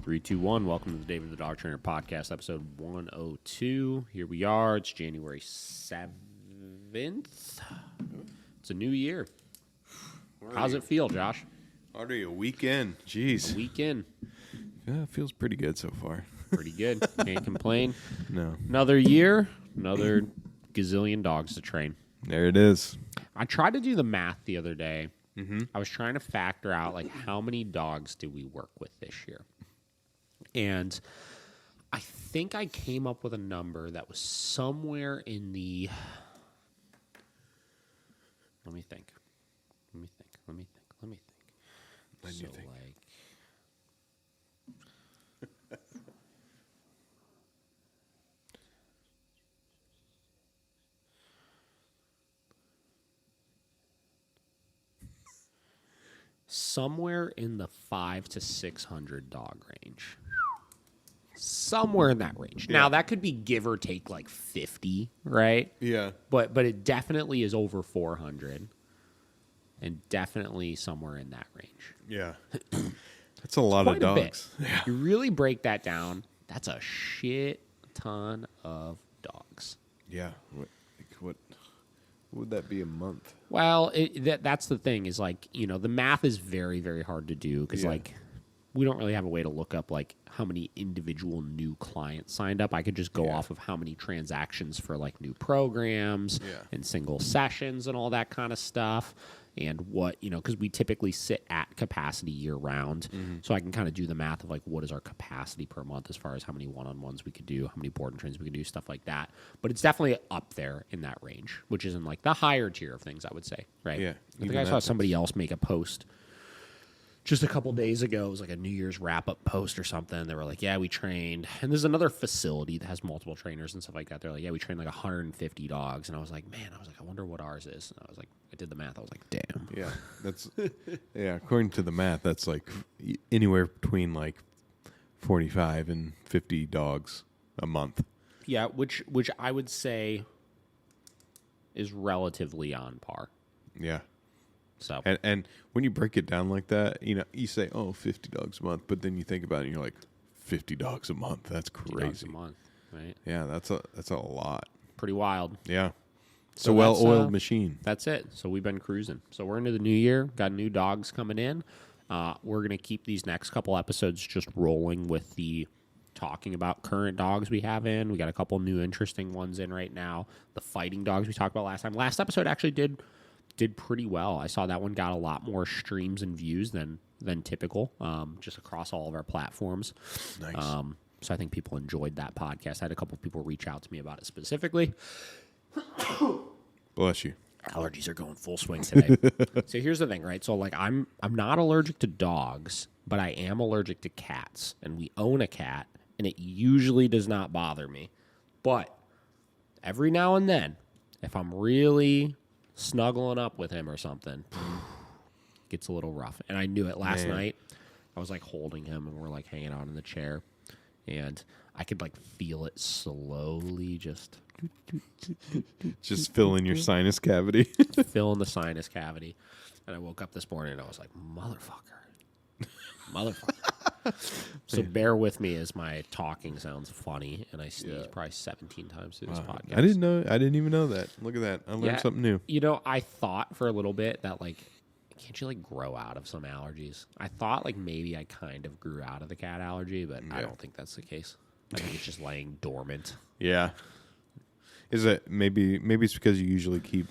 3, 2, 1. Welcome to the David the Dog Trainer Podcast, episode 102. Here we are. It's January 7th. It's a new year. How's it feel, Josh? Already a weekend. Jeez. A weekend. Yeah, it feels pretty good so far. Pretty good. Can't complain. No. Another year, another gazillion dogs to train. There it is. I tried to do the math the other day. Mm-hmm. I was trying to factor out, like, how many dogs do we work with this year? And I think I came up with a number that was somewhere in the... Let me think. When you think. Somewhere in the 500 to 600 dog range. Somewhere in that range. Yeah. Now, that could be give or take like 50, right? Yeah. But it definitely is over 400. And definitely somewhere in that range. Yeah. That's a lot of dogs. Yeah. You really break that down, that's a shit ton of dogs. Yeah. What would that be a month? Well, that's the thing is, like, you know, the math is very, very hard to do because, like, we don't really have a way to look up, like, how many individual new clients signed up. I could just go off of how many transactions for, like, new programs and single sessions and all that kind of stuff. And what, you know, because we typically sit at capacity year round. Mm-hmm. So I can kind of do the math of, like, what is our capacity per month as far as how many one-on-ones we could do, how many board and trains we could do, stuff like that. But it's definitely up there in that range, which is in, like, the higher tier of things, I would say, right? Yeah. I think I saw somebody else make a post just a couple days ago. It was like a New Year's wrap-up post or something. They were like, yeah, we trained. And there's another facility that has multiple trainers and stuff like that. They're like, yeah, we trained like 150 dogs. And I was like, I wonder what ours is. And I was like, I did the math. I was like, damn. Yeah. That's according to the math, that's like anywhere between like 45 and 50 dogs a month. Yeah, which I would say is relatively on par. Yeah. So and when you break it down like that, you know, you say, 50 dogs a month, but then you think about it and you're like, 50 dogs a month. That's crazy. dogs a month, right? Yeah, that's a lot. Pretty wild. Yeah. It's So a well-oiled machine. That's it. So we've been cruising. So we're into the new year. Got new dogs coming in. We're going to keep these next couple episodes just rolling with the talking about current dogs we have in. We got a couple new interesting ones in right now. The fighting dogs we talked about last time. Last episode actually did pretty well. I saw that one got a lot more streams and views than typical, just across all of our platforms. Nice. So I think people enjoyed that podcast. I had a couple of people reach out to me about it specifically. Bless you. Allergies are going full swing today. So here's the thing, right? So, like, I'm not allergic to dogs, but I am allergic to cats, and we own a cat, and it usually does not bother me. But every now and then, if I'm really snuggling up with him or something, gets a little rough. And I knew it last night. I was like holding him and we're like hanging out in the chair, and I could like feel it slowly just filling your sinus cavity. fill in the sinus cavity. And I woke up this morning and I was like, motherfucker. So bear with me as my talking sounds funny and I sneeze probably 17 times through this podcast. I didn't even know that. Look at that. I learned something new. You know, I thought for a little bit that, like, can't you like grow out of some allergies? I thought like maybe I kind of grew out of the cat allergy, but I don't think that's the case. I think it's just laying dormant. Yeah. Is it maybe it's because you usually keep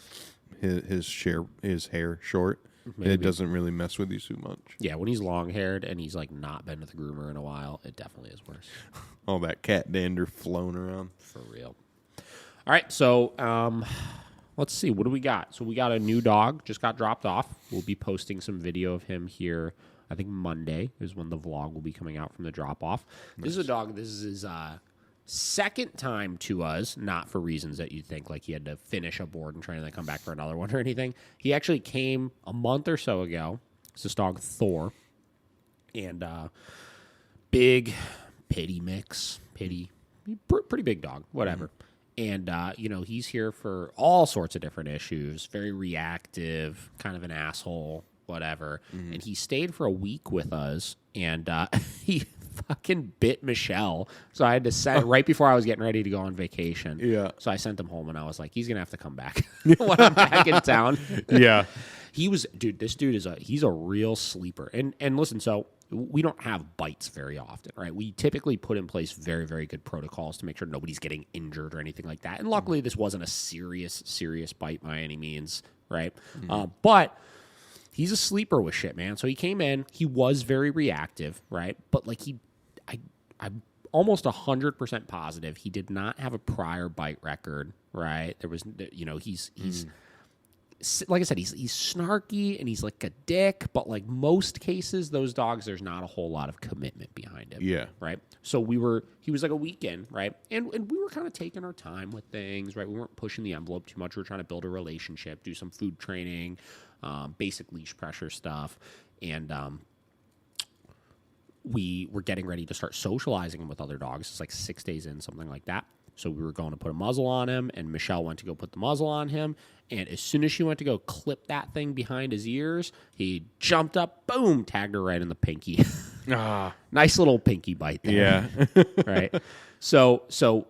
his hair short? Maybe. It doesn't really mess with you too much. Yeah, when he's long-haired and he's like not been to the groomer in a while, it definitely is worse. All that cat dander flowing around. For real. All right, so let's see. What do we got? So we got a new dog, just got dropped off. We'll be posting some video of him here. I think Monday is when the vlog will be coming out from the drop-off. Nice. This is a dog. This is his second time to us, not for reasons that you'd think, like he had to finish a board and train and then come back for another one or anything. He actually came a month or so ago. It's this dog, Thor. And big pitty mix. Pretty big dog, whatever. And, you know, he's here for all sorts of different issues. Very reactive, kind of an asshole, whatever. And he stayed for a week with us, and he fucking bit Michelle. So I had to send right before I was getting ready to go on vacation. Yeah. So I sent him home and I was like, he's going to have to come back when I'm back in town. Yeah. This dude he's a real sleeper. And listen, so we don't have bites very often, right? We typically put in place very, very good protocols to make sure nobody's getting injured or anything like that. And luckily, this wasn't a serious bite by any means, right? But he's a sleeper with shit, man. So he came in, he was very reactive, right? But like I'm almost 100% positive he did not have a prior bite record, right? There was, he's like I said, he's snarky and he's like a dick, but like most cases, those dogs, there's not a whole lot of commitment behind him. Yeah. Right. So he was like a weekend, right? And we were kind of taking our time with things, right? We weren't pushing the envelope too much. We were trying to build a relationship, do some food training, basic leash pressure stuff. And, we were getting ready to start socializing him with other dogs. It's like 6 days in, something like that. So we were going to put a muzzle on him, and Michelle went to go put the muzzle on him. And as soon as she went to go clip that thing behind his ears, he jumped up, boom, tagged her right in the pinky. Nice little pinky bite there. Yeah. Right? So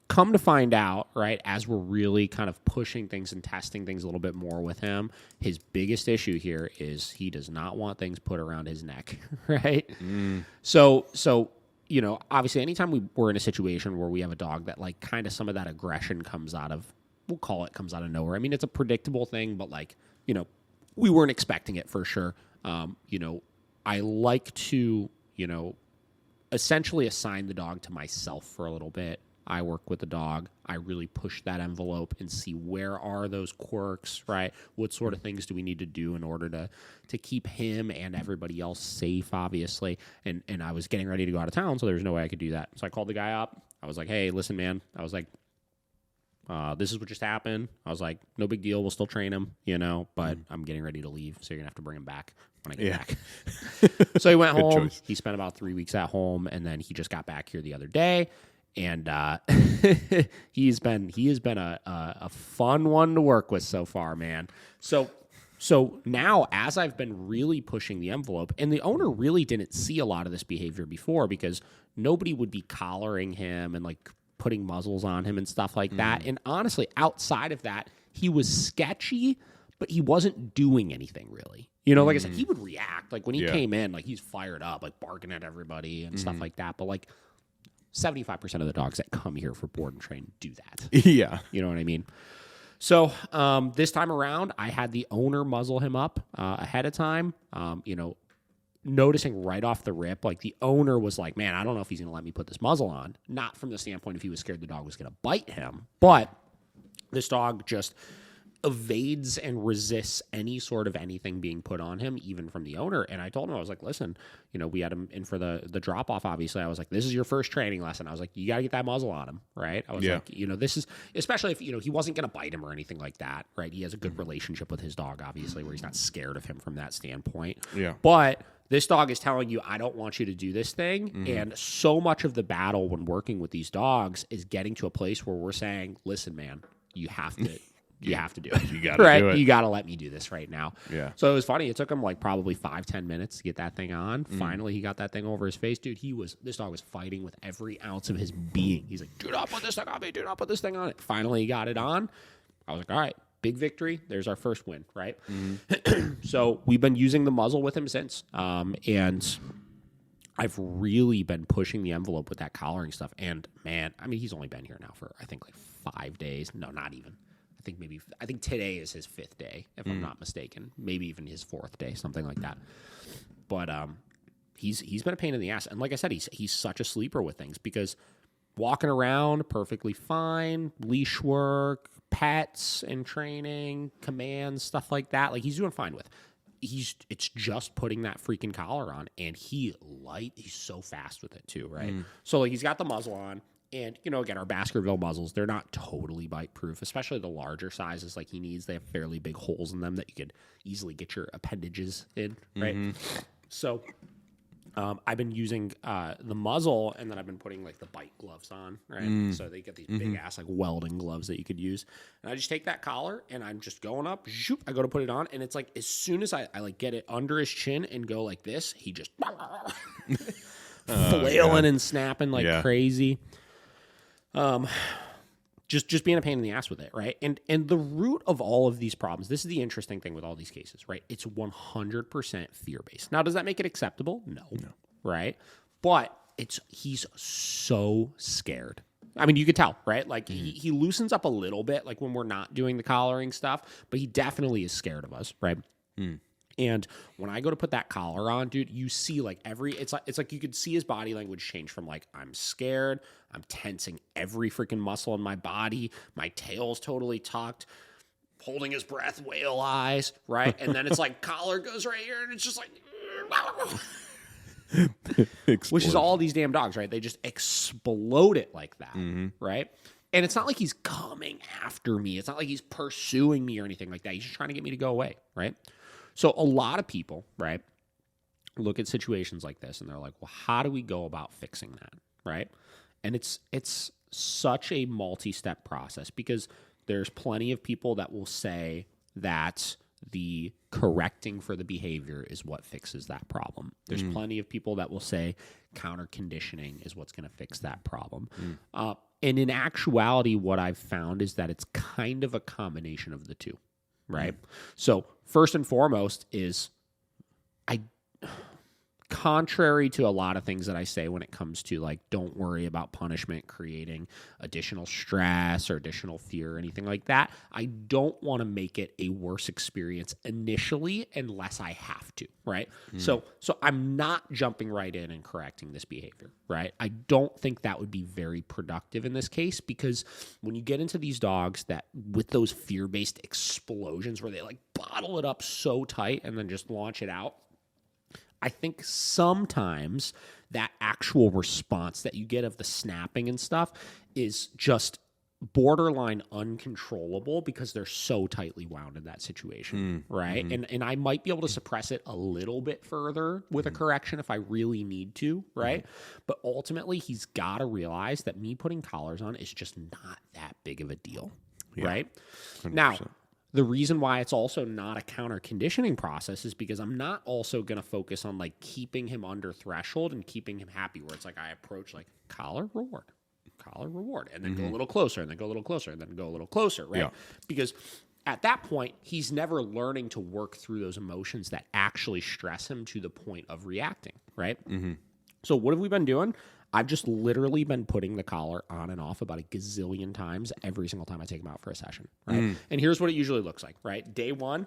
come to find out, right, as we're really kind of pushing things and testing things a little bit more with him, his biggest issue here is he does not want things put around his neck, right? So obviously anytime we're in a situation where we have a dog that like kind of some of that aggression comes out of, we'll call it comes out of nowhere. I mean, it's a predictable thing, but like, we weren't expecting it for sure. I like to, essentially assign the dog to myself for a little bit. I work with the dog. I really push that envelope and see where are those quirks, right? What sort of things do we need to do in order to keep him and everybody else safe, obviously. And I was getting ready to go out of town, so there was no way I could do that. So I called the guy up. I was like, hey, listen, man. I was like, this is what just happened. I was like, no big deal. We'll still train him, but I'm getting ready to leave, so you're going to have to bring him back when I get back. So he went home. Choice. He spent about 3 weeks at home, and then he just got back here the other day. And he has been a fun one to work with so far, man. So now, as I've been really pushing the envelope, and the owner really didn't see a lot of this behavior before because nobody would be collaring him and like putting muzzles on him and stuff like that. And honestly, outside of that, he was sketchy, but he wasn't doing anything really. Like I said, he would react. Like when he came in, like he's fired up, like barking at everybody and stuff like that. But like 75% of the dogs that come here for board and train do that. Yeah. You know what I mean? So this time around, I had the owner muzzle him up ahead of time. Noticing right off the rip, like the owner was like, man, I don't know if he's going to let me put this muzzle on. Not from the standpoint if he was scared the dog was going to bite him, but this dog just evades and resists any sort of anything being put on him, even from the owner. And I told him, I was like, listen, we had him in for the drop off. Obviously, I was like, this is your first training lesson. I was like, you got to get that muzzle on him, right? I was like, this is, especially if he wasn't going to bite him or anything like that, right? He has a good relationship with his dog, obviously, where he's not scared of him from that standpoint. Yeah. But this dog is telling you, I don't want you to do this thing. And so much of the battle when working with these dogs is getting to a place where we're saying, listen, man, you have to. You have to do it. You got to do it. You got to let me do this right now. Yeah. So it was funny. It took him like probably 5-10 minutes to get that thing on. Finally, he got that thing over his face. Dude, this dog was fighting with every ounce of his being. He's like, do not put this thing on me. Do not put this thing on it. Finally, he got it on. I was like, all right, big victory. There's our first win, right? So we've been using the muzzle with him since. And I've really been pushing the envelope with that collaring stuff. And man, I mean, he's only been here now for, I think, like 5 days. No, not even. I think today is his 5th day, if I'm not mistaken. Maybe even his 4th day, something like that. But he's been a pain in the ass. And like I said, he's such a sleeper with things because walking around perfectly fine, leash work, pets and training, commands, stuff like that. Like he's doing fine with. It's just putting that freaking collar on, and he's so fast with it too, right? So like he's got the muzzle on. And, again, our Baskerville muzzles, they're not totally bite-proof, especially the larger sizes like he needs. They have fairly big holes in them that you could easily get your appendages in, right? So I've been using the muzzle, and then I've been putting like the bite gloves on, right? So they get these big ass like welding gloves that you could use. And I just take that collar, and I'm just going up. Zoop, I go to put it on, and it's like as soon as I like get it under his chin and go like this, he just flailing and snapping like crazy. Just being a pain in the ass with it, right? And the root of all of these problems, this is the interesting thing with all these cases, right? It's 100% fear-based. Now, does that make it acceptable? No. Right? But he's so scared. I mean, you could tell, right? Like, he loosens up a little bit, like when we're not doing the collaring stuff, but he definitely is scared of us, right? And when I go to put that collar on, dude, you see like it's like you could see his body language change from like, I'm scared, I'm tensing every freaking muscle in my body, my tail's totally tucked, holding his breath, whale eyes, right? And then it's like collar goes right here, and it's just like, which is all these damn dogs, right? They just explode it like that, right? And it's not like he's coming after me. It's not like he's pursuing me or anything like that. He's just trying to get me to go away, right? So a lot of people, right, look at situations like this and they're like, well, how do we go about fixing that, right? And it's such a multi-step process because there's plenty of people that will say that the correcting for the behavior is what fixes that problem. There's plenty of people that will say counter conditioning is what's going to fix that problem. And in actuality, what I've found is that it's kind of a combination of the two. Right. So first and foremost is contrary to a lot of things that I say when it comes to like, don't worry about punishment creating additional stress or additional fear or anything like that. I don't want to make it a worse experience initially unless I have to. Right. So I'm not jumping right in and correcting this behavior. Right. I don't think that would be very productive in this case because when you get into these dogs that with those fear-based explosions where they like bottle it up so tight and then just launch it out, I think sometimes that actual response that you get of the snapping and stuff is just borderline uncontrollable because they're so tightly wound in that situation, right? And I might be able to suppress it a little bit further with a correction if I really need to, right? But ultimately, he's got to realize that me putting collars on is just not that big of a deal, right? 100%. Now, the reason why it's also not a counter conditioning process is because I'm not also going to focus on like keeping him under threshold and keeping him happy where it's like I approach like collar reward, and then go a little closer and then go a little closer and then go a little closer, right? Because at that point, he's never learning to work through those emotions that actually stress him to the point of reacting, right? So what have we been doing? I've just literally been putting the collar on and off about a gazillion times every single time I take him out for a session, right? And here's what it usually looks like, right? Day one,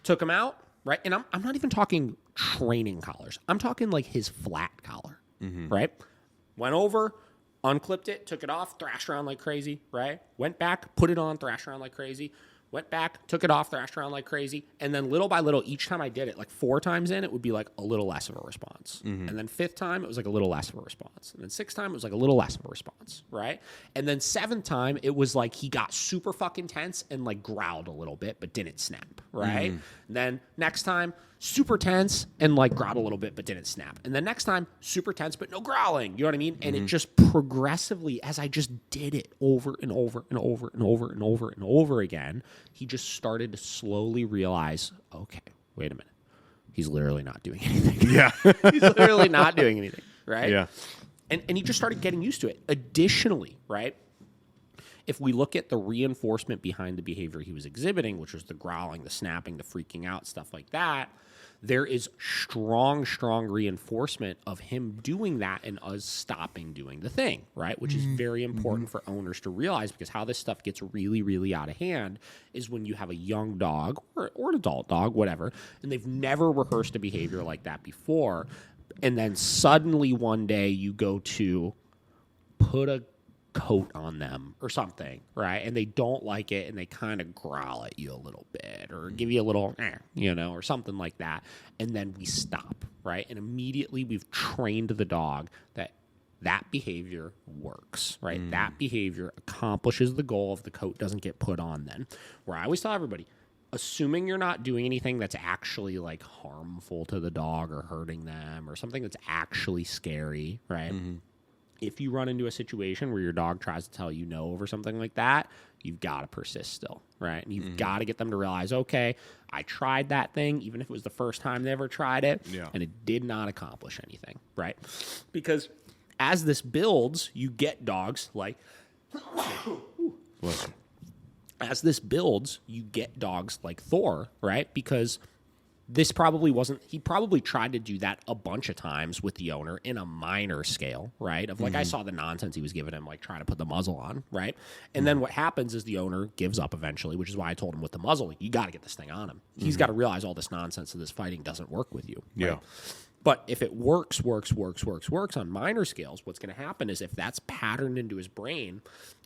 took him out, right? And I'm not even talking training collars. I'm talking like his flat collar, right? Went over, unclipped it, took it off, thrashed around like crazy, right? Went back, put it on, thrashed around like crazy. Went back, took it off, thrashed around like crazy. And then little by little, each time I did it, like 4 times in, it would be like a little less of a response. And then 5th time, it was like a little less of a response. And then 6th time, it was like a little less of a response, right? And then 7th time, it was like he got super fucking tense and like growled a little bit, but didn't snap, right? And then next time, super tense and like growled a little bit, but didn't snap. And then next time, super tense, but no growling. You know what I mean? And it just progressively, as I just did it over and over and over and over and over and over again, he just started to slowly realize, okay, wait a minute. He's literally not doing anything. Yeah. He's literally not doing anything, right? Yeah. And he just started getting used to it. Additionally, right? If we look at the reinforcement behind the behavior he was exhibiting, which was the growling, the snapping, the freaking out, stuff like that, there is strong reinforcement of him doing that and us stopping doing the thing, right? Which is very important for owners to realize because how this stuff gets really, really out of hand is when you have a young dog or an adult dog, whatever, and they've never rehearsed a behavior like that before. And then suddenly one day you go to put a coat on them or something, right? And they don't like it and they kind of growl at you a little bit or give you a little, or something like that. And then we stop, right? And immediately we've trained the dog that behavior works, right? That behavior accomplishes the goal if the coat doesn't get put on then. Where I always tell everybody, assuming you're not doing anything that's actually like harmful to the dog or hurting them or something that's actually scary, right? If you run into a situation where your dog tries to tell you no over something like that, you've got to persist still, right? And you've got to get them to realize, okay, I tried that thing, even if it was the first time they ever tried it, and it did not accomplish anything, right? Because as this builds, you get dogs like... As this builds, you get dogs like Thor, right? Because this probably wasn't, he probably tried to do that a bunch of times with the owner in a minor scale, right? Of like, I saw the nonsense he was giving him, like trying to put the muzzle on, right? And then what happens is the owner gives up eventually, which is why I told him with the muzzle, you got to get this thing on him. He's got to realize all this nonsense of this fighting doesn't work with you. Right? But if it works on minor scales, what's going to happen is if that's patterned into his brain,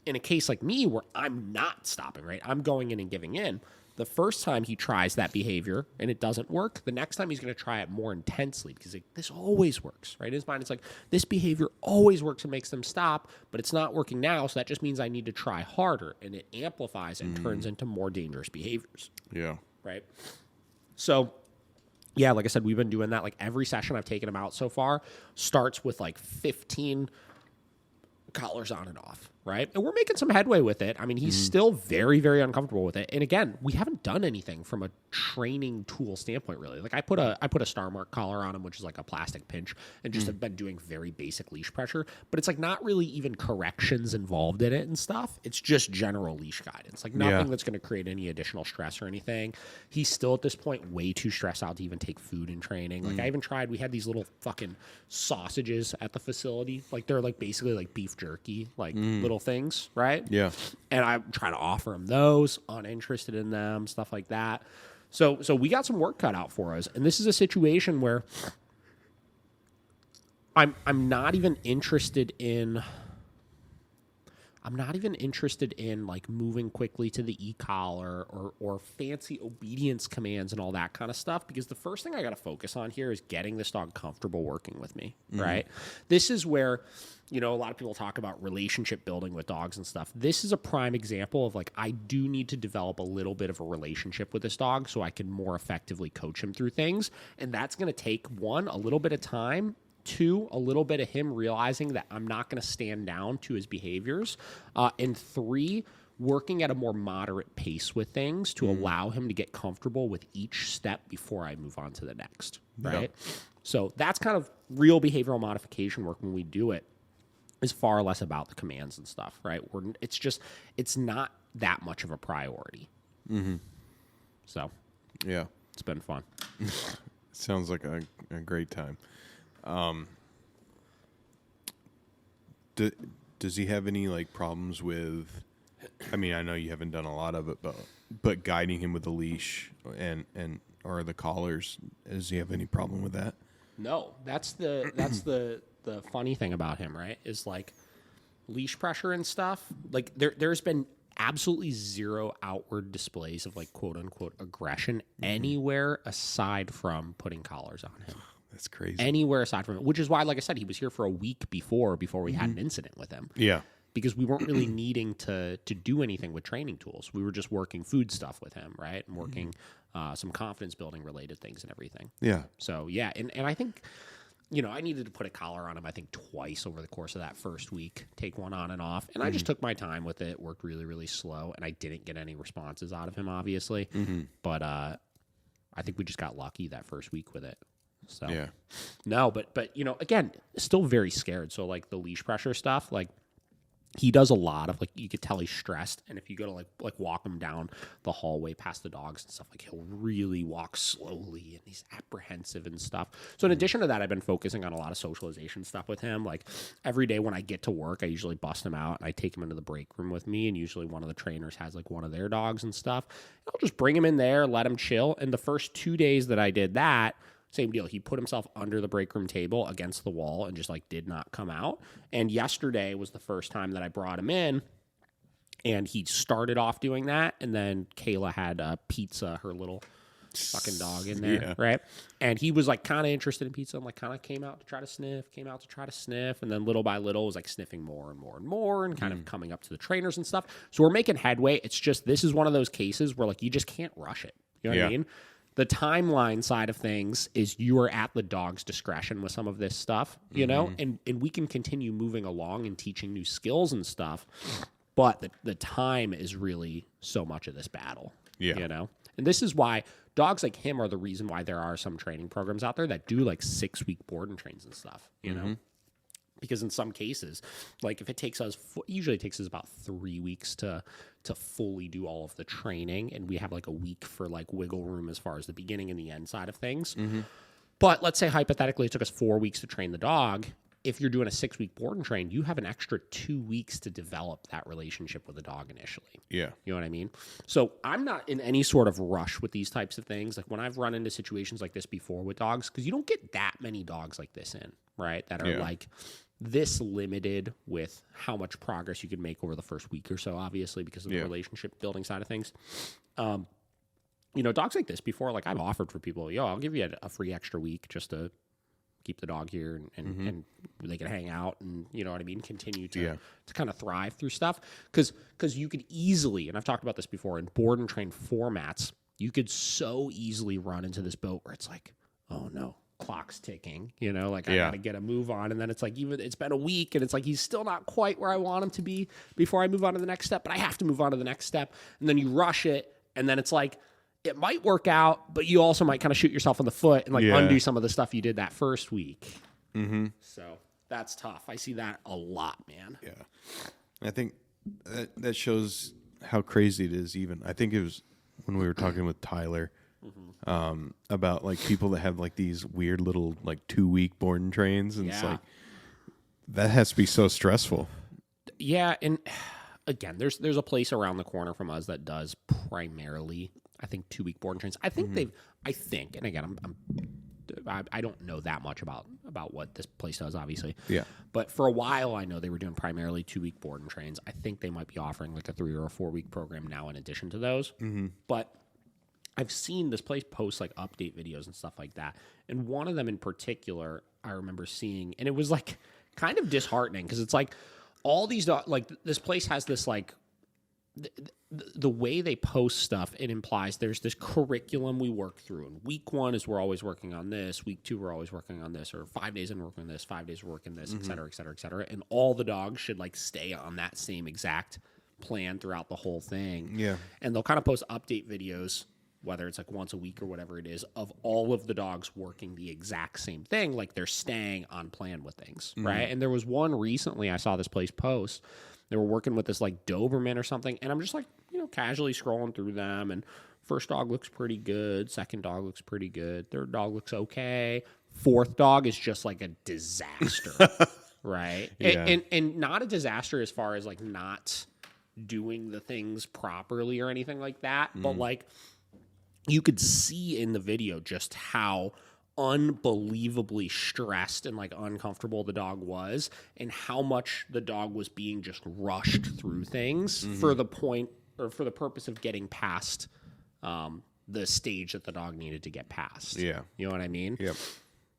in a case like me where I'm not stopping, right? I'm going in and giving in. The first time he tries that behavior and it doesn't work, the next time he's going to try it more intensely because this always works, right? In his mind, it's like, this behavior always works and makes them stop, but it's not working now, so that just means I need to try harder, and it amplifies and turns into more dangerous behaviors. Yeah. Right? So... yeah, like I said, we've been doing that. Like every session I've taken him out so far starts with like 15 collars on and off, right? And we're making some headway with it. I mean, he's still very, very uncomfortable with it. And again, we haven't done anything from a training tool standpoint, really. Like I put a Star Mark collar on him, which is like a plastic pinch, and just have been doing very basic leash pressure. But it's like not really even corrections involved in it and stuff. It's just general leash guidance. Like nothing that's going to create any additional stress or anything. He's still at this point way too stressed out to even take food in training. Like I even tried, we had these little fucking sausages at the facility. Like they're like basically like beef jerky, like little things, right? Yeah. And I'm trying to offer him those, uninterested in them, stuff like that. So we got some work cut out for us. And this is a situation where I'm not even interested in like moving quickly to the e-collar or fancy obedience commands and all that kind of stuff, because the first thing I got to focus on here is getting this dog comfortable working with me, right? This is where, you know, a lot of people talk about relationship building with dogs and stuff. This is a prime example of like, I do need to develop a little bit of a relationship with this dog so I can more effectively coach him through things. And that's going to take, one, a little bit of time, two, a little bit of him realizing that I'm not going to stand down to his behaviors, and three, working at a more moderate pace with things to allow him to get comfortable with each step before I move on to the next, right? So that's kind of real behavioral modification work when we do it. Is far less about the commands and stuff, right? It's not that much of a priority. So, yeah, it's been fun. Sounds like a great time. Does he have any like problems with? I mean, I know you haven't done a lot of it, but guiding him with the leash and or the collars, does he have any problem with that? No, that's the funny thing about him, right? Is like leash pressure and stuff. Like there's been absolutely zero outward displays of like quote unquote aggression anywhere aside from putting collars on him. That's crazy. Anywhere aside from it, which is why, like I said, he was here for a week before we had an incident with him. Yeah. Because we weren't really needing to do anything with training tools. We were just working food stuff with him, right? And working some confidence building related things and everything. Yeah. So, yeah. And I think, you know, I needed to put a collar on him, I think, twice over the course of that first week, take one on and off. And I just took my time with it, worked really, really slow, and I didn't get any responses out of him, obviously. But I think we just got lucky that first week with it. So, yeah. No, but you know, again, still very scared. So, like, the leash pressure stuff, like, he does a lot of, like, you could tell he's stressed. And if you go to, like walk him down the hallway past the dogs and stuff, like, he'll really walk slowly and he's apprehensive and stuff. So in addition to that, I've been focusing on a lot of socialization stuff with him. Like, every day when I get to work, I usually bust him out and I take him into the break room with me. And usually one of the trainers has, like, one of their dogs and stuff. And I'll just bring him in there, let him chill. And the first 2 days that I did that, same deal. He put himself under the break room table against the wall and just, like, did not come out. And yesterday was the first time that I brought him in, and he started off doing that. And then Kayla had pizza, her little fucking dog in there, right? And he was like kind of interested in pizza and like kind of came out to try to sniff. And then little by little was like sniffing more and more and more and kind of coming up to the trainers and stuff. So we're making headway. It's just, this is one of those cases where like you just can't rush it. You know what I mean? The timeline side of things is you are at the dog's discretion with some of this stuff, you know, and we can continue moving along and teaching new skills and stuff. But the time is really so much of this battle, you know? And this is why dogs like him are the reason why there are some training programs out there that do like 6-week board and trains and stuff, you know? Because in some cases, like if it takes us, usually it takes us about 3 weeks to fully do all of the training. And we have like a week for like wiggle room as far as the beginning and the end side of things. But let's say hypothetically it took us 4 weeks to train the dog. If you're doing a 6-week board and train, you have an extra 2 weeks to develop that relationship with the dog initially. Yeah. You know what I mean? So I'm not in any sort of rush with these types of things. Like when I've run into situations like this before with dogs, because you don't get that many dogs like this in, right? That are like this limited with how much progress you can make over the first week or so, obviously, because of the relationship building side of things. You know, dogs like this before, like I've offered for people, I'll give you a free extra week just to keep the dog here and they can hang out and, you know what I mean, continue to kind of thrive through stuff. Because you could easily, and I've talked about this before, in board and train formats, you could so easily run into this boat where it's like, oh no, clock's ticking, you know, like I got to get a move on. And then it's like, even it's been a week and it's like, he's still not quite where I want him to be before I move on to the next step, but I have to move on to the next step. And then you rush it. And then it's like, it might work out, but you also might kind of shoot yourself in the foot and like undo some of the stuff you did that first week. So that's tough. I see that a lot, man. Yeah. I think that shows how crazy it is even. I think it was when we were talking with Tyler about like people that have like these weird little like 2-week board and trains. And it's like, that has to be so stressful. Yeah. And again, there's a place around the corner from us that does primarily, I think, 2-week board and trains. I think and again, I don't know that much about what this place does, obviously. Yeah. But for a while, I know they were doing primarily 2-week board and trains. I think they might be offering like a 3 or a 4-week program now in addition to those. But I've seen this place post like update videos and stuff like that. And one of them in particular, I remember seeing, and it was like kind of disheartening because it's like all these dogs, like this place has this like, the way they post stuff, it implies there's this curriculum we work through. And week 1 is we're always working on this. Week 2, we're always working on this. Or 5 days in working on this. 5 days working this, et cetera, et cetera, et cetera. And all the dogs should like stay on that same exact plan throughout the whole thing. Yeah. And they'll kind of post update videos, whether it's like once a week or whatever it is, of all of the dogs working the exact same thing. Like they're staying on plan with things, right? And there was one recently I saw this place post. They were working with this like Doberman or something. And I'm just like, you know, casually scrolling through them. And first dog looks pretty good. Second dog looks pretty good. Third dog looks okay. Fourth dog is just like a disaster, right? Yeah. And not a disaster as far as like not doing the things properly or anything like that. But like you could see in the video just how unbelievably stressed and like uncomfortable the dog was and how much the dog was being just rushed through things for the point or for the purpose of getting past the stage that the dog needed to get past. Yeah. You know what I mean? Yep.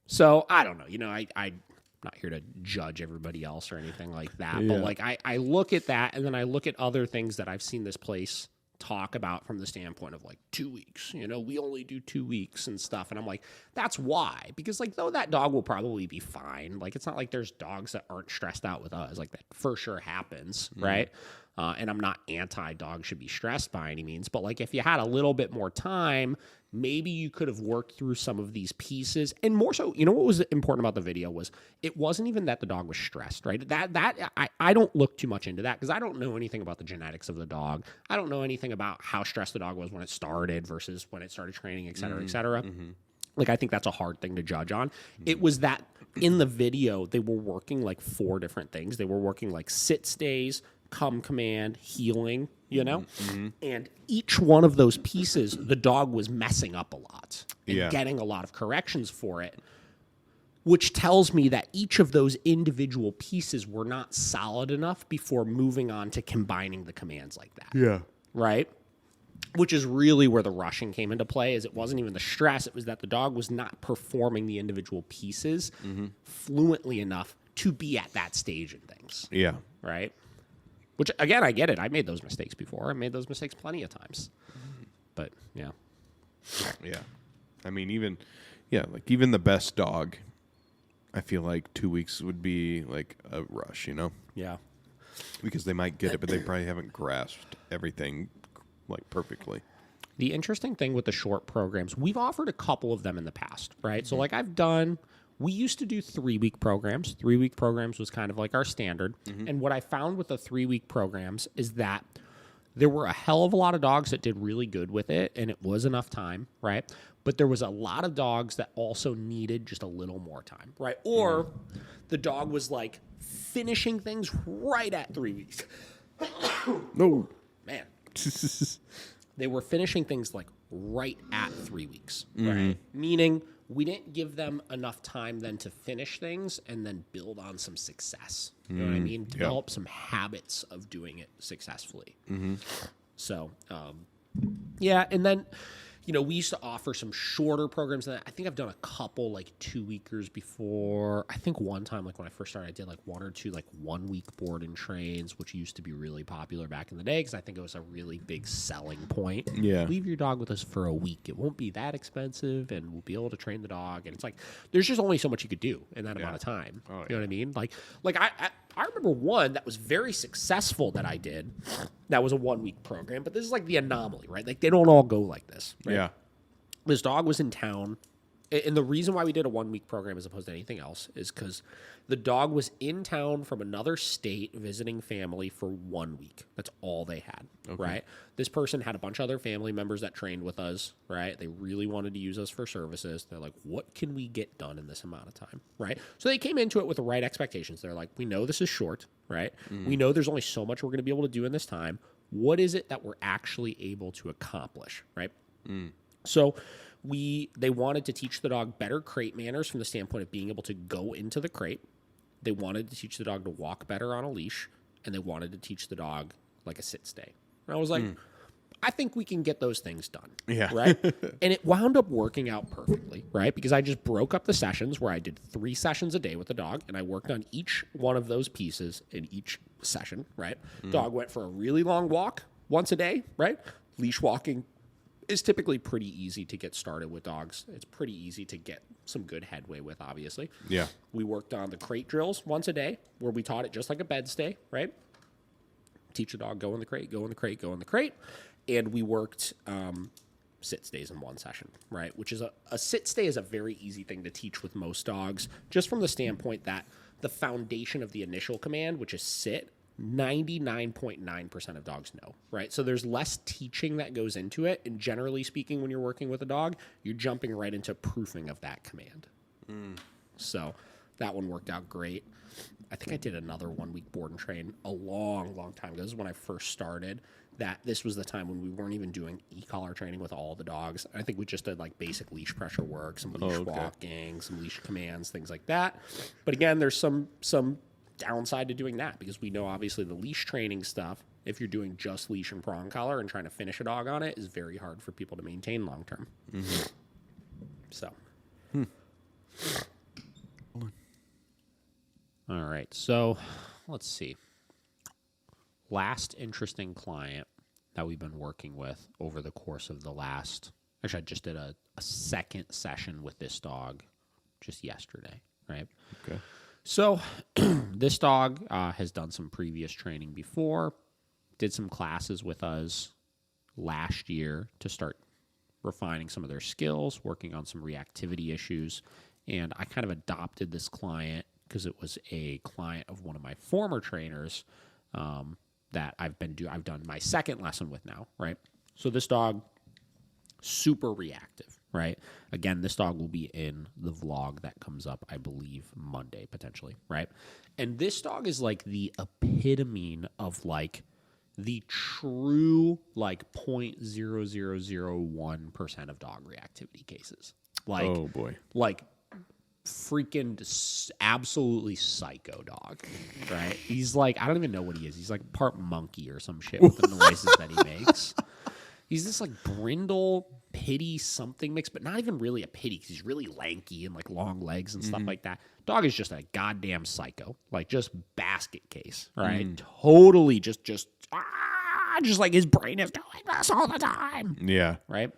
So I don't know, you know, I'm not here to judge everybody else or anything like that, but like I look at that and then I look at other things that I've seen this place talk about from the standpoint of like 2 weeks, you know, we only do 2 weeks and stuff. And I'm like, that's why, because like, though that dog will probably be fine. Like, it's not like there's dogs that aren't stressed out with us. Like that for sure happens. Right. And I'm not anti-dog should be stressed by any means, but like if you had a little bit more time, maybe you could have worked through some of these pieces. And more so, you know, what was important about the video was it wasn't even that the dog was stressed, right? I don't look too much into that because I don't know anything about the genetics of the dog. I don't know anything about how stressed the dog was when it started versus when it started training, et cetera, et cetera. Like, I think that's a hard thing to judge on. It was that in the video, they were working like 4 different things. They were working like sit stays, come command, healing, you know? And each one of those pieces, the dog was messing up a lot and getting a lot of corrections for it, which tells me that each of those individual pieces were not solid enough before moving on to combining the commands like that. Yeah. Right? which is really where the rushing came into play. Is it wasn't even the stress. It was that the dog was not performing the individual pieces fluently enough to be at that stage in things. Yeah. Right? Which, again, I get it. I made those mistakes before. I made those mistakes plenty of times. But, yeah. Yeah. I mean, even the best dog, I feel like 2 weeks would be like a rush, you know? Yeah. Because they might get it, but they probably haven't grasped everything like perfectly. The interesting thing with the short programs, we've offered a couple of them in the past, right? So like we used to do 3-week programs. 3-week programs was kind of like our standard. And what I found with the 3-week programs is that there were a hell of a lot of dogs that did really good with it, and it was enough time, right? But there was a lot of dogs that also needed just a little more time, right? Or the dog was like finishing things right at 3 weeks. No. Man. They were finishing things like right at 3 weeks, right? Meaning we didn't give them enough time then to finish things and then build on some success. You know what I mean? Develop some habits of doing it successfully. So, yeah. And then, you know, we used to offer some shorter programs. And I think I've done a couple like 2-weekers before. I think one time, like when I first started, I did like 1 or 2 like 1-week board and trains, which used to be really popular back in the day because I think it was a really big selling point. Yeah. Leave your dog with us for a week. It won't be that expensive and we'll be able to train the dog. And it's like, there's just only so much you could do in that amount of time. Oh, you know what I mean? Like I remember one that was very successful that I did. That was a 1-week program, but this is like the anomaly, right? Like they don't all go like this. Right? Yeah. This dog was in town, and the reason why we did a 1-week program as opposed to anything else is because the dog was in town from another state visiting family for 1 week. That's all they had, right? This person had a bunch of other family members that trained with us, right? They really wanted to use us for services. They're like, what can we get done in this amount of time, right? So they came into it with the right expectations. They're like, we know this is short, right? We know there's only so much we're going to be able to do in this time. What is it that we're actually able to accomplish, right? So they wanted to teach the dog better crate manners from the standpoint of being able to go into the crate. They wanted to teach the dog to walk better on a leash, and they wanted to teach the dog like a sit stay. And I was like, I think we can get those things done. Yeah. Right? And it wound up working out perfectly, right? Because I just broke up the sessions where I did 3 sessions a day with the dog, and I worked on each one of those pieces in each session, right? Dog went for a really long walk once a day, right? Leash walking is typically pretty easy to get started with dogs. It's pretty easy to get some good headway with, obviously. Yeah. We worked on the crate drills once a day where we taught it just like a bed stay, right? Teach the dog, go in the crate, go in the crate, go in the crate. And we worked sit stays in one session, right? Which is a sit stay is a very easy thing to teach with most dogs, just from the standpoint that the foundation of the initial command, which is sit, 99.9% of dogs know, right? So there's less teaching that goes into it. And generally speaking, when you're working with a dog, you're jumping right into proofing of that command. So that one worked out great. I think I did another 1-week board and train a long, long time ago. This is when I first started. That this was the time when we weren't even doing e-collar training with all the dogs. I think we just did like basic leash pressure work, some leash walking, some leash commands, things like that. But again, there's some downside to doing that because we know obviously the leash training stuff, if you're doing just leash and prong collar and trying to finish a dog on it, is very hard for people to maintain long term. So. All right. So let's see. Last interesting client that we've been working with over the course of the last, actually I just did a second session with this dog just yesterday, right? Okay. So this dog has done some previous training before, did some classes with us last year to start refining some of their skills, working on some reactivity issues. And I kind of adopted this client because it was a client of one of my former trainers that I've done my second lesson with now, right? So this dog, super reactive, right? Again, this dog will be in the vlog that comes up, I believe, Monday, potentially, right? And this dog is like the epitome of like the true like 0.0001% of dog reactivity cases. Like, oh boy. Like freaking absolutely psycho dog, right? He's like, I don't even know what he is. He's like part monkey or some shit with the noises that he makes. He's this like brindle pitty something mix, but not even really a pitty because he's really lanky and like long legs and stuff like that. Dog is just a goddamn psycho, like just basket case, right? Totally just like his brain is doing this all the time. Yeah. Right?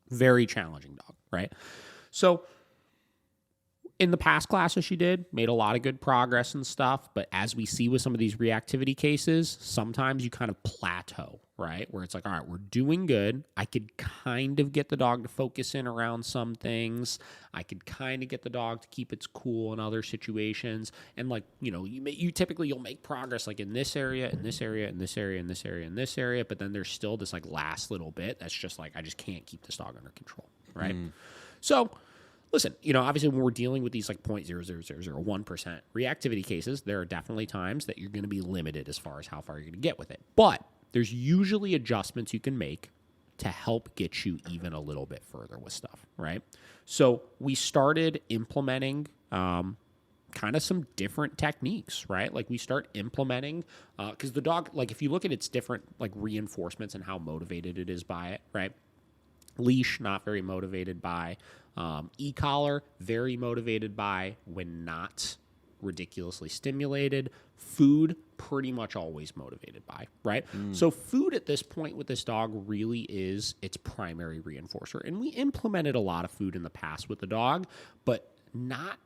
Very challenging dog, right? So in the past classes she did, made a lot of good progress and stuff, but as we see with some of these reactivity cases, sometimes you kind of plateau, right? Where it's like, all right, we're doing good. I could kind of get the dog to focus in around some things. I could kind of get the dog to keep its cool in other situations. And like, you know, you'll make progress like in this area, in this area, in this area, in this area, in this area, but then there's still this like last little bit that's just like, I just can't keep this dog under control, right? So listen, you know, obviously when we're dealing with these like 0.00001% reactivity cases, there are definitely times that you're going to be limited as far as how far you're going to get with it. But there's usually adjustments you can make to help get you even a little bit further with stuff, right? So we started implementing kind of some different techniques, right? Like we start implementing, because the dog, like if you look at its different like reinforcements and how motivated it is by it, right? Leash, not very motivated by. E-collar, very motivated by when not ridiculously stimulated. Food, pretty much always motivated by, right? So food at this point with this dog really is its primary reinforcer. And we implemented a lot of food in the past with the dog, but not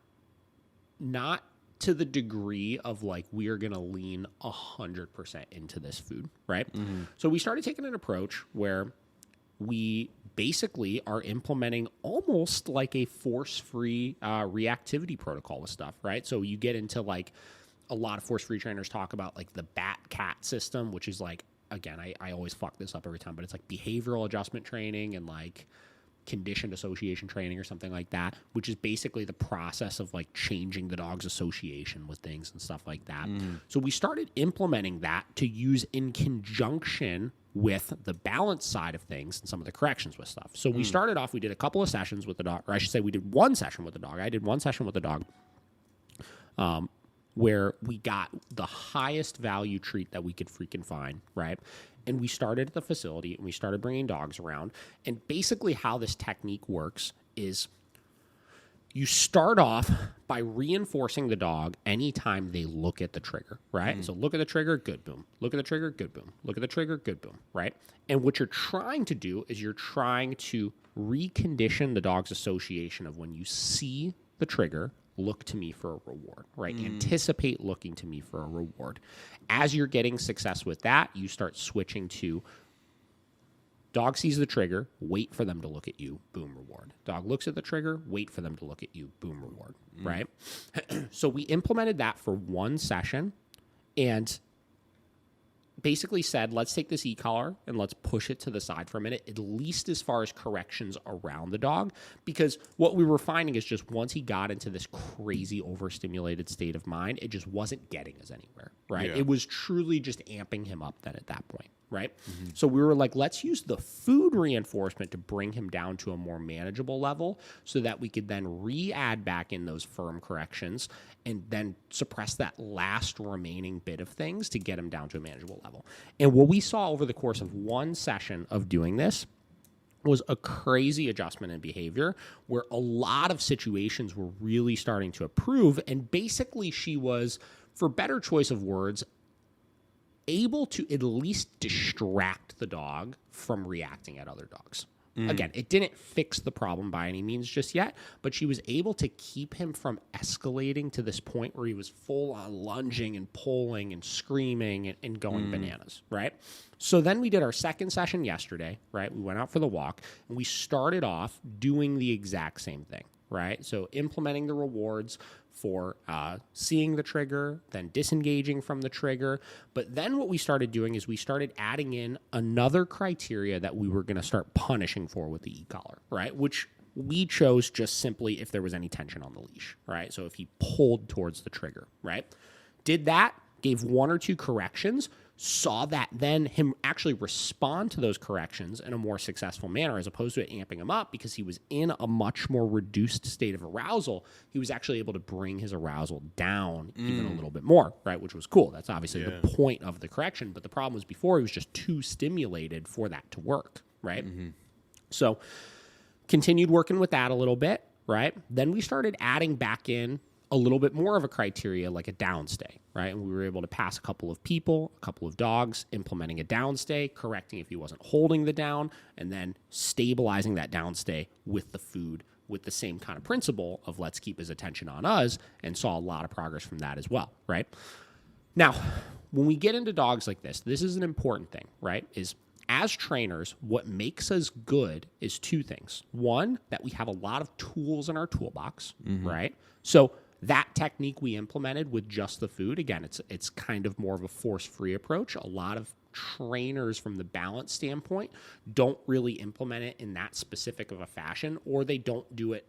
to the degree of like we are going to lean 100% into this food, right? So we started taking an approach where we basically are implementing almost like a force-free reactivity protocol with stuff, right? So you get into like a lot of force-free trainers talk about like the BAT-CAT system, which is like, again, I always fuck this up every time, but it's like behavioral adjustment training and like conditioned association training or something like that, which is basically the process of like changing the dog's association with things and stuff like that. So we started implementing that to use in conjunction with the balance side of things and some of the corrections with stuff. So we started off, we did a couple of sessions with the dog, or I should say we did one session with the dog. I did one session with the dog where we got the highest value treat that we could freaking find, right? And we started at the facility and we started bringing dogs around. And basically how this technique works is you start off by reinforcing the dog anytime they look at the trigger, right? So look at the trigger, good, boom. Look at the trigger, good, boom. Look at the trigger, good, boom, right? And what you're trying to do is you're trying to recondition the dog's association of when you see the trigger, look to me for a reward, right? Anticipate looking to me for a reward. As you're getting success with that, you start switching to dog sees the trigger, wait for them to look at you, boom, reward. Dog looks at the trigger, wait for them to look at you, boom, reward, right? So we implemented that for one session and basically said, let's take this e-collar and let's push it to the side for a minute, at least as far as corrections around the dog, because what we were finding is just once he got into this crazy overstimulated state of mind, it just wasn't getting us anywhere, right? Yeah. It was truly just amping him up then at that point, right? So we were like, let's use the food reinforcement to bring him down to a more manageable level so that we could then re-add back in those firm corrections and then suppress that last remaining bit of things to get him down to a manageable level. And what we saw over the course of one session of doing this was a crazy adjustment in behavior where a lot of situations were really starting to improve. And basically she was, for better choice of words, able to at least distract the dog from reacting at other dogs. Again, it didn't fix the problem by any means just yet, but she was able to keep him from escalating to this point where he was full on lunging and pulling and screaming and going bananas, right? So then we did our second session yesterday, right? We went out for the walk and we started off doing the exact same thing, right? So implementing the rewards for seeing the trigger, then disengaging from the trigger. But then what we started doing is we started adding in another criteria that we were going to start punishing for with the e-collar, right? Which we chose just simply if there was any tension on the leash, right? So if he pulled towards the trigger, right? Did that, gave one or two corrections, saw that then him actually respond to those corrections in a more successful manner, as opposed to it amping him up, because he was in a much more reduced state of arousal. He was actually able to bring his arousal down even a little bit more, right? Which was cool. That's obviously the point of the correction. But the problem was before he was just too stimulated for that to work, right? So continued working with that a little bit, right? Then we started adding back in a little bit more of a criteria, like a downstay, right? And we were able to pass a couple of people, a couple of dogs, implementing a downstay, correcting if he wasn't holding the down, and then stabilizing that downstay with the food with the same kind of principle of let's keep his attention on us, and saw a lot of progress from that as well, right? Now, when we get into dogs like this is an important thing, right? Is as trainers, what makes us good is two things. One, that we have a lot of tools in our toolbox, right? So that technique we implemented with just the food, again, it's kind of more of a force-free approach. A lot of trainers from the balance standpoint don't really implement it in that specific of a fashion, or they don't do it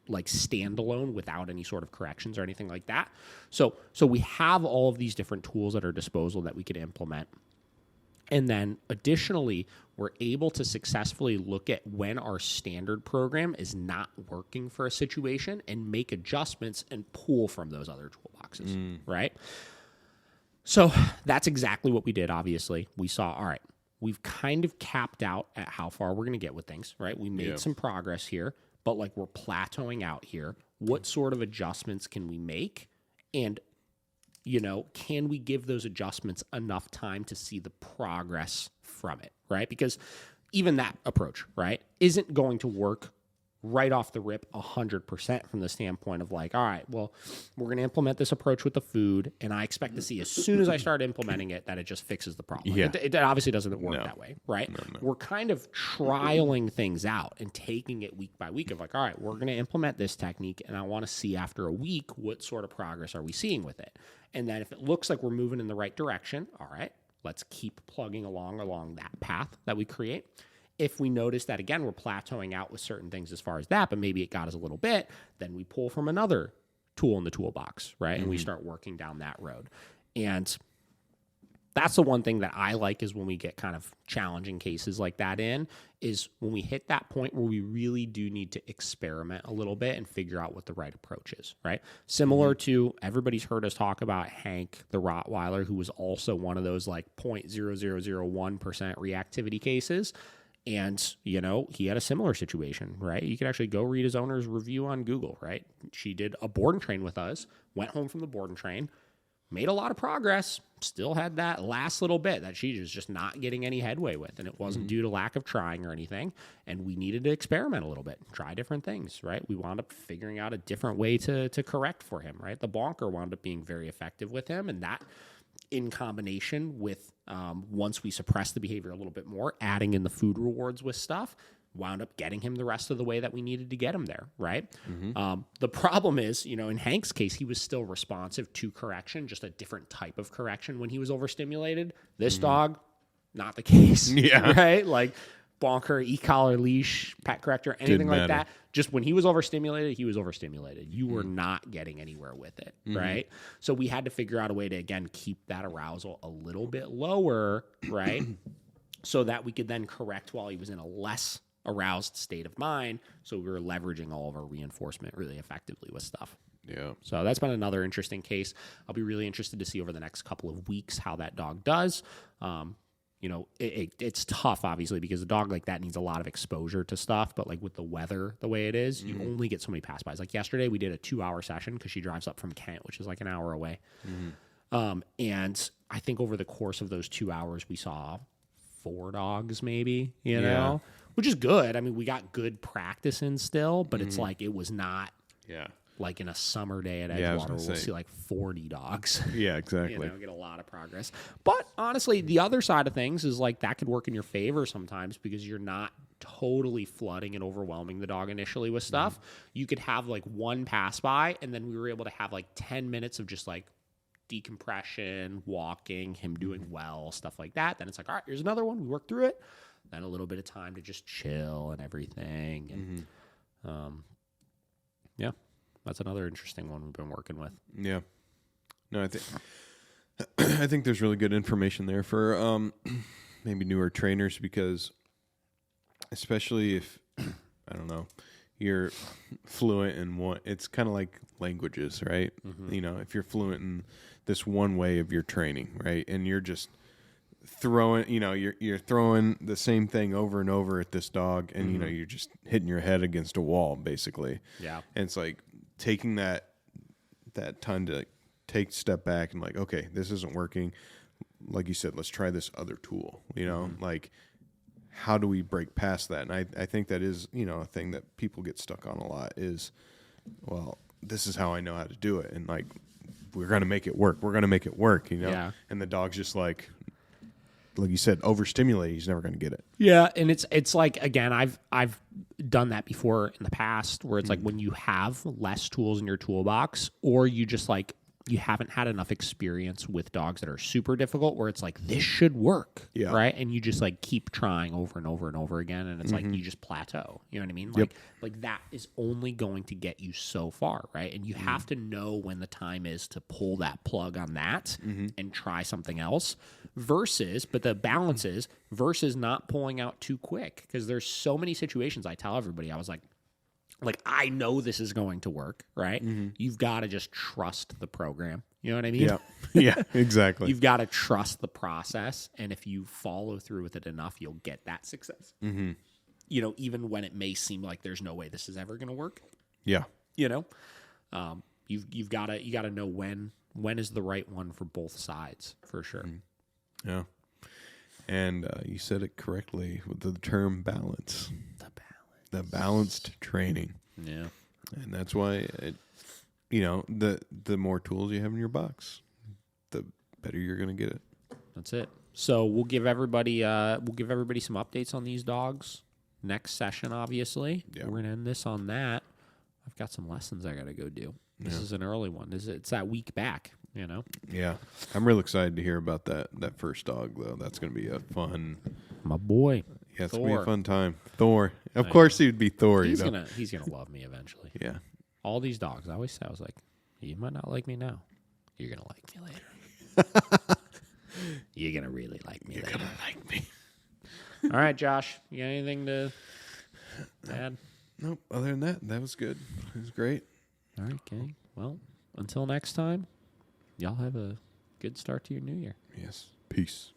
like standalone without any sort of corrections or anything like that. So we have all of these different tools at our disposal that we could implement. And then additionally, we're able to successfully look at when our standard program is not working for a situation and make adjustments and pull from those other toolboxes, right? So that's exactly what we did, obviously. We saw, all right, we've kind of capped out at how far we're going to get with things, right? We made some progress here, but like we're plateauing out here. What sort of adjustments can we make? And can we give those adjustments enough time to see the progress from it, right? Because even that approach, right, isn't going to work right off the rip 100% from the standpoint of like, all right, well, we're going to implement this approach with the food, and I expect to see as soon as I start implementing it that it just fixes the problem. Yeah. It obviously doesn't work that way, right? No. We're kind of trialing things out and taking it week by week of like, all right, we're going to implement this technique, and I want to see after a week what sort of progress are we seeing with it. And then if it looks like we're moving in the right direction, all right, let's keep plugging along that path that we create. If we notice that, again, we're plateauing out with certain things as far as that, but maybe it got us a little bit, then we pull from another tool in the toolbox, right? And we start working down that road. And that's the one thing that I like is when we get kind of challenging cases like that is when we hit that point where we really do need to experiment a little bit and figure out what the right approach is, right? Similar to, everybody's heard us talk about Hank, the Rottweiler, who was also one of those like 0.0001% reactivity cases. And, he had a similar situation, right? You could actually go read his owner's review on Google, right? She did a board and train with us, went home from the board and train, made a lot of progress, still had that last little bit that she was just not getting any headway with. And it wasn't due to lack of trying or anything. And we needed to experiment a little bit, try different things, right? We wound up figuring out a different way to correct for him, right? The bonker wound up being very effective with him. And that, in combination with once we suppressed the behavior a little bit more, adding in the food rewards with stuff, wound up getting him the rest of the way that we needed to get him there, right? The problem is, in Hank's case, he was still responsive to correction, just a different type of correction when he was overstimulated. This dog, not the case, right? Like bonker, e-collar, leash, pet corrector, anything like that. Just when he was overstimulated, he was overstimulated. You were not getting anywhere with it, right? So we had to figure out a way to, again, keep that arousal a little bit lower, right? So that we could then correct while he was in a less aroused state of mind. So we were leveraging all of our reinforcement really effectively with stuff. Yeah. So that's been another interesting case. I'll be really interested to see over the next couple of weeks how that dog does. It's tough, obviously, because a dog like that needs a lot of exposure to stuff. But like with the weather the way it is, you only get so many pass-bys. Like yesterday, we did a 2-hour session because she drives up from Kent, which is like an hour away. And I think over the course of those 2 hours, we saw 4 dogs maybe, you know, which is good. I mean, we got good practice in still, but it's like it was not like in a summer day at Edgewater, we'll see like 40 dogs. Yeah, exactly. Get a lot of progress. But honestly, the other side of things is like that could work in your favor sometimes because you're not totally flooding and overwhelming the dog initially with stuff. You could have like one pass by, and then we were able to have like 10 minutes of just like decompression, walking, him doing well, stuff like that. Then it's like, all right, here's another one. We work through it. Then a little bit of time to just chill and everything. And that's another interesting one we've been working with. Yeah. No, I think I think there's really good information there for maybe newer trainers, because especially if, I don't know, you're fluent in one, it's kind of like languages, right? You know, if you're fluent in this one way of your training, right, and you're just throwing, you know, you're throwing the same thing over and over at this dog, and you know, you're just hitting your head against a wall, basically. Yeah. And it's like taking that time to take a step back and like, okay, this isn't working. Like you said, let's try this other tool. You know, like, how do we break past that? And I think that is, you know, a thing that people get stuck on a lot is, well, this is how I know how to do it, and like, we're gonna make it work. We're gonna make it work. You know. Yeah. And the dog's just like you said, overstimulated. He's never gonna get it. Yeah, and it's like, again, I've done that before in the past, where it's like when you have less tools in your toolbox, or you just like, you haven't had enough experience with dogs that are super difficult, where it's like, this should work, right? And you just like keep trying over and over and over again, and it's like you just plateau. You know what I mean? Like that is only going to get you so far, right? And you have to know when the time is to pull that plug on that and try something else. But the balance is versus not pulling out too quick, because there's so many situations. I tell everybody, I was like, I know this is going to work, right? You've got to just trust the program. You know what I mean? Yeah, yeah, exactly. You've got to trust the process, and if you follow through with it enough, you'll get that success. You know, even when it may seem like there's no way this is ever going to work. Yeah. You know, you've got to know when is the right one for both sides, for sure. Yeah. And you said it correctly with the term balance. The balanced training. Yeah. And that's why, you know, the more tools you have in your box, the better you're going to get it. That's it. So we'll give everybody some updates on these dogs next session, obviously. Yeah. We're going to end this on that. I've got some lessons I got to go do. This is an early one. It's that week back, you know? Yeah. I'm real excited to hear about that first dog, though. That's going to be a fun... My boy. Yeah, it's going to be a fun time. Thor. Of course he would be Thor, He's you know? He's gonna love me eventually. Yeah. All these dogs, I always say, I was like, you might not like me now. You're going to like me later. You're going to really like me later. You're going to like me. All right, Josh. You got anything to add? Nope. Other than that, that was good. It was great. All right, gang. Well, until next time, y'all have a good start to your new year. Yes. Peace.